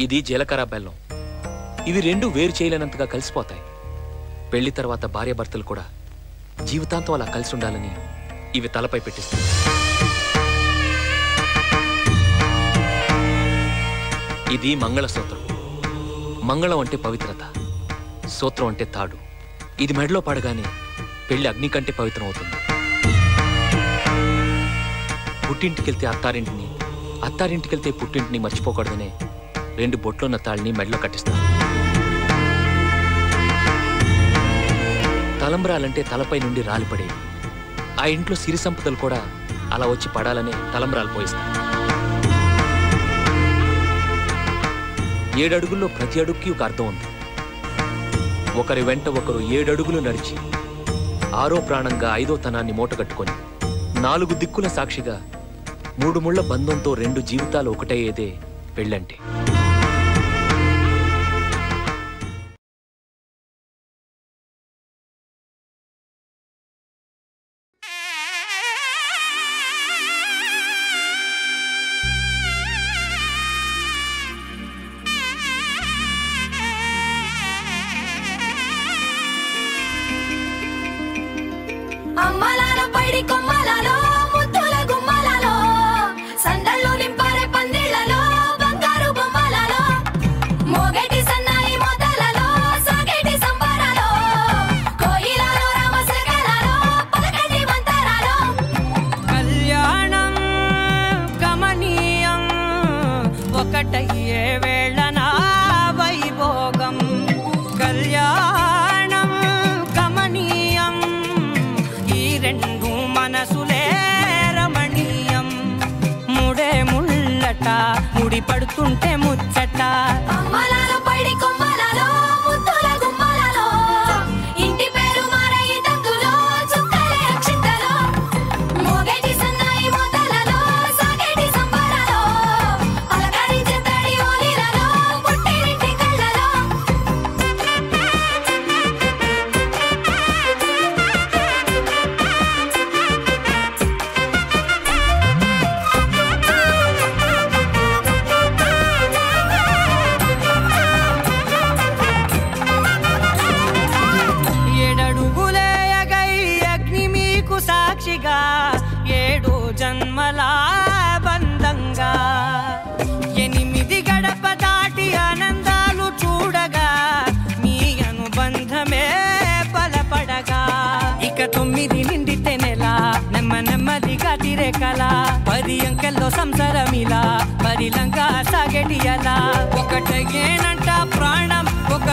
ఇది జీలకర్ర బెల్లం. ఇవి రెండు వేరు చేయలేనంతగా కలిసిపోతాయి. పెళ్లి తర్వాత భార్యాభర్తలు కూడా జీవితాంతం అలా కలిసి ఉండాలని ఇవి తలపై పెట్టిస్తాయి. ఇది మంగళసూత్రం. మంగళం అంటే పవిత్రత, సూత్రం అంటే తాడు. ఇది మెడలో పడగానే పెళ్లి అగ్ని కంటే పవిత్రం అవుతుంది. పుట్టింటికెళ్తే అత్తారింటిని, అత్తారింటికెళ్తే పుట్టింటిని మర్చిపోకూడదనే 2 బొట్లున్న తాళ్ళని మెడలో కట్టిస్తారు. తలంబ్రాలంటే తలపై నుండి రాలిపడేవి. ఆ ఇంట్లో సిరి సంపదలు కూడా అలా వచ్చి పడాలనే తలంబ్రాలు పోయిస్తారు. 7 అడుగుల్లో ప్రతి అడుగుకి ఒక అర్థం ఉంది. ఒకరి వెంట ఒకరు 7 అడుగులు నడిచి 6వ ప్రాణంగా 5వ తనాన్ని మూటగట్టుకొని 4 దిక్కుల సాక్షిగా 3 ముళ్ల బంధంతో 2 జీవితాలు ఒకటయ్యేదే పెళ్ళంటే. అమ్మలాలో పైడి కొమ్మలలో ముద్దుల గుమ్మలలో సందళ్ళు నింపారే పందిళ్లలో బంగారు బొమ్మలలో మోగేటి సన్నాయి మోతలలో సాగేటి సంబరాలో కోయిలలో రామశకలలో పలకటి మంతరాలో కళ్యాణం గమనీయం ఒకటయ్యే వేళన వైభోగం. కళ్యాణం గమనీయం ఈ 2 మనసులే రమణీయం. ముడే ముళ్ళట ముడి పడుతుంటే ముచ్చట. అమ్మలాలో పైడి కొమ్మలలో ముద్దుల గుమ్మలలో ఇంటి పేరు మారయి తందులో చుక్కలే అక్షింతలో మోగేటి సన్నాయి మోతలలో సాగేటి సంబరాలో అలకరించే తడి ఓలిలలో పుట్టినింటి కళ్ళలో ఏడడుగులే ఎగై అగ్ని మీకు సాక్షిగా 7 జన్మల బంధంగా 8 గడప దాటి ఆనందాలు చూడగా మీ అనుబంధమే బలపడగా ఇక 9 నిండితే నెల నెమ్మదిగా తిరే కల 10 అంకెల్లో సంసారమిలా పరిలంగా సాగేటి అలా ఒకటేనంట ప్రాణం ఒక